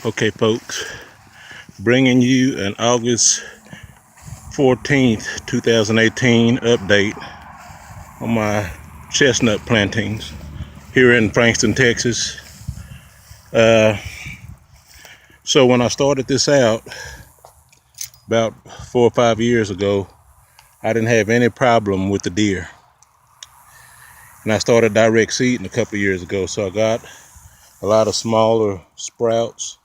Okay, folks, bringing you an August 14th, 2018 update on my chestnut plantings here in Frankston, Texas. So when I started this out about 4 or 5 years ago, I didn't have any problem with the deer. And I started direct seeding a couple years ago, so I got a lot of smaller sprouts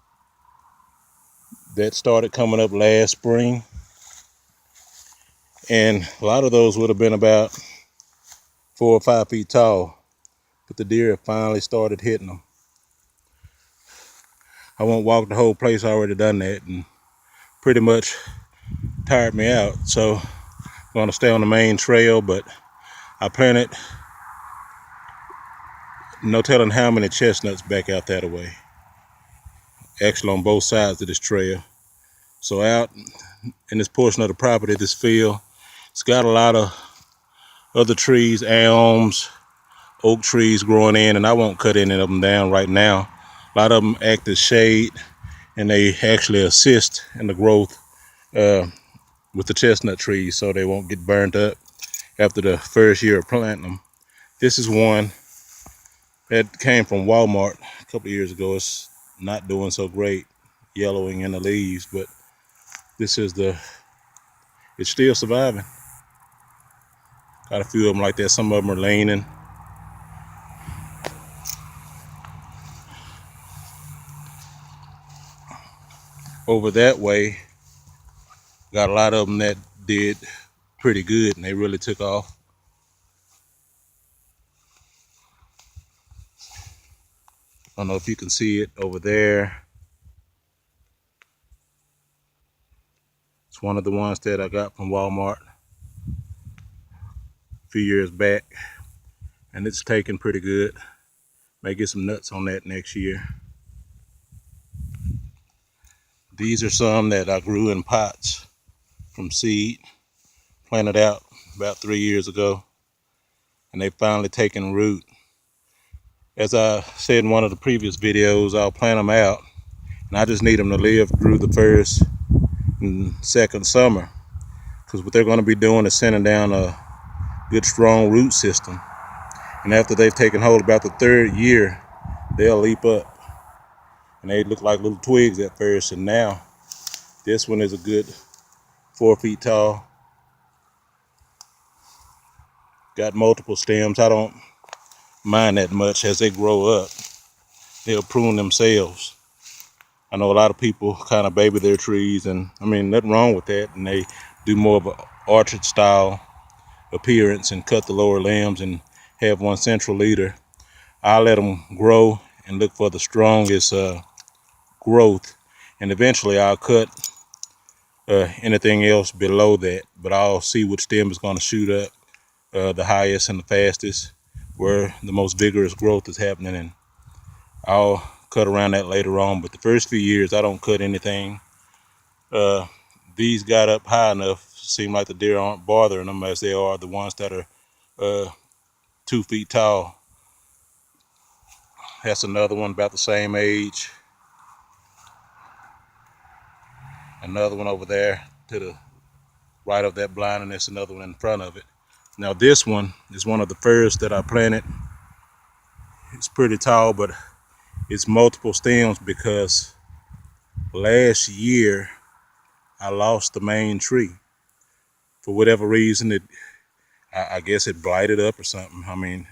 that started coming up last spring. And a lot of those would have been about 4 or 5 feet tall, but the deer finally started hitting them. I won't walk the whole place, I already done that, and pretty much tired me out. So I'm gonna stay on the main trail, but I planted no telling how many chestnuts back out that way. Actually on both sides of this trail. So out in this portion of the property, this field, it's got a lot of other trees, elms, oak trees growing in, and I won't cut any of them down right now. A lot of them act as shade, and they actually assist in the growth with the chestnut trees, so they won't get burned up after the first year of planting them. This is one that came from Walmart a couple of years ago. It's not doing so great, yellowing in the leaves, but this is it's still surviving. Got a few of them like that. Some of them are leaning. Over that way, got a lot of them that did pretty good and they really took off. I don't know if you can see it over there. It's one of the ones that I got from Walmart a few years back, and it's taken pretty good. May get some nuts on that next year. These are some that I grew in pots from seed, planted out about 3 years ago, and they finally taken root. As I said in one of the previous videos, I'll plant them out, and I just need them to live through the first and second summer, because what they're going to be doing is sending down a good strong root system, and after they've taken hold about the third year, they'll leap up, and they look like little twigs at first, and now this one is a good 4 feet tall. Got multiple stems. I don't mind that much. As they grow up, they'll prune themselves. I know a lot of people kind of baby their trees, and I mean, nothing wrong with that, and they do more of an orchard style appearance and cut the lower limbs and have one central leader. I let them grow and look for the strongest growth, and eventually I'll cut anything else below that, but I'll see which stem is going to shoot up the highest and the fastest, where the most vigorous growth is happening, and I'll cut around that later on. But the first few years I don't cut anything. These got up high enough, seem like the deer aren't bothering them as they are the ones that are 2 feet tall. That's another one about the same age. Another one over there to the right of that blind, and there's another one in front of it. Now this one is one of the first that I planted. It's pretty tall, but it's multiple stems because last year I lost the main tree. For whatever reason, I guess it blighted up or something. I mean,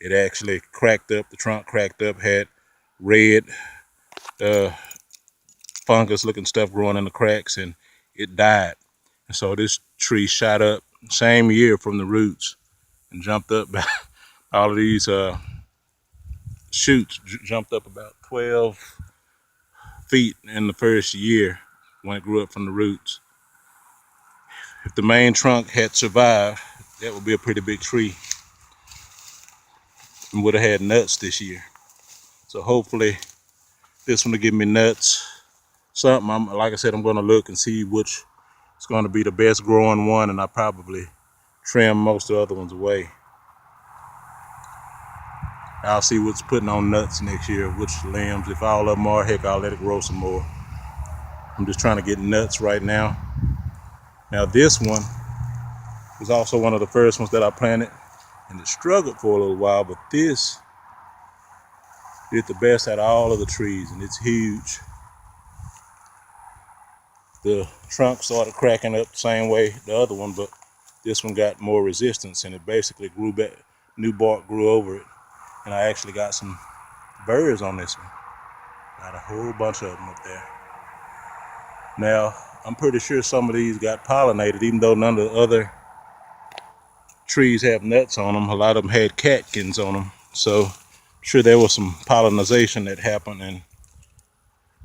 it actually cracked up, the trunk cracked up, had red fungus looking stuff growing in the cracks, and it died. And so this tree shot up same year from the roots and jumped up. All of these shoots jumped up about 12 feet in the first year when it grew up from the roots. If the main trunk had survived, that would be a pretty big tree and would have had nuts this year. So hopefully this one will give me nuts. Something, like I said, I'm going to look and see which is going to be the best growing one, and I probably trim most of the other ones away. I'll see what's putting on nuts next year, which limbs. If all of them are, heck, I'll let it grow some more. I'm just trying to get nuts right now. Now this one was also one of the first ones that I planted, and it struggled for a little while, but this did the best out of all of the trees, and it's huge. The trunk started cracking up the same way the other one, but this one got more resistance, and it basically grew back. New bark grew over it, and I actually got some birds on this one. Got a whole bunch of them up there. Now, I'm pretty sure some of these got pollinated, even though none of the other trees have nuts on them. A lot of them had catkins on them, so I'm sure there was some pollination that happened, and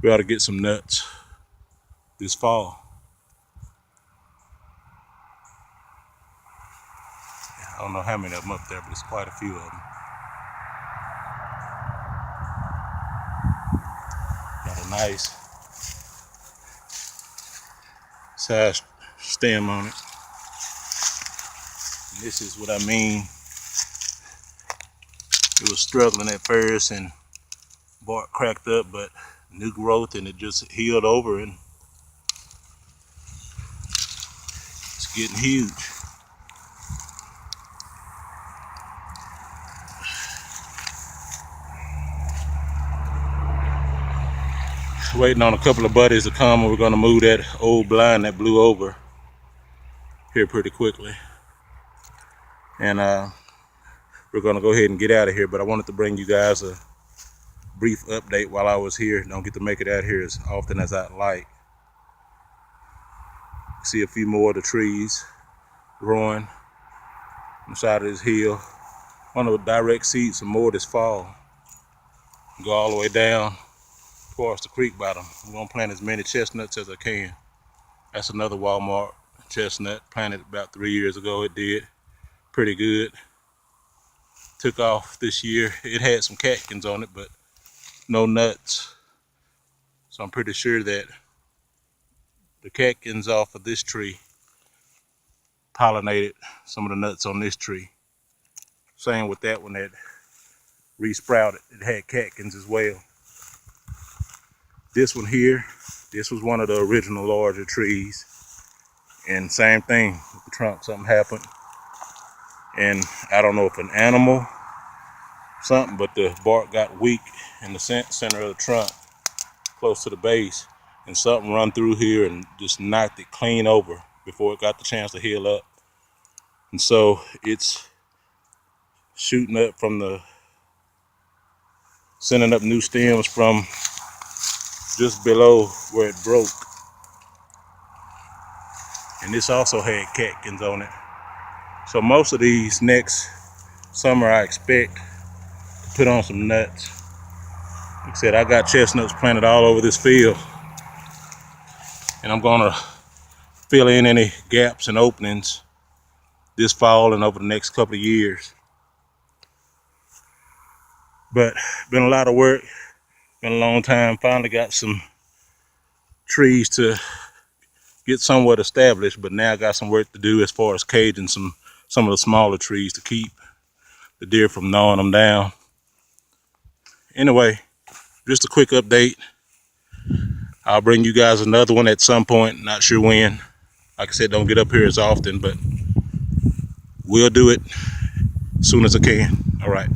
we ought to get some nuts this fall. I don't know how many of them up there, but it's quite a few of them. Got a nice size stem on it. And this is what I mean. It was struggling at first and bark cracked up, but new growth, and it just healed over, and it's getting huge. Waiting on a couple of buddies to come, and we're going to move that old blind that blew over here pretty quickly. And we're going to go ahead and get out of here, but I wanted to bring you guys a brief update while I was here. Don't get to make it out here as often as I'd like. See a few more of the trees growing on the side of this hill. On the direct seed some more this fall. Go all the way down towards the creek bottom. I'm going to plant as many chestnuts as I can. That's another Walmart chestnut, planted about 3 years ago. It did pretty good. Took off this year. It had some catkins on it, but no nuts. So I'm pretty sure that the catkins off of this tree pollinated some of the nuts on this tree. Same with that one that resprouted. It had catkins as well. This one here, this was one of the original larger trees. And same thing with the trunk, something happened. And I don't know if an animal, something, but the bark got weak in the center of the trunk, close to the base. And something run through here and just knocked it clean over before it got the chance to heal up. And so it's shooting up from the, sending up new stems from just below where it broke. And this also had catkins on it. So most of these next summer I expect to put on some nuts. Like I said, I got chestnuts planted all over this field, and I'm gonna fill in any gaps and openings this fall and over the next couple of years. But been a lot of work, been a long time. Finally got some trees to get somewhat established, but now I got some work to do as far as caging some of the smaller trees to keep the deer from gnawing them down. Anyway, just a quick update. I'll bring you guys another one at some point, not sure when. Like I said, don't get up here as often, but we'll do it as soon as I can. All right.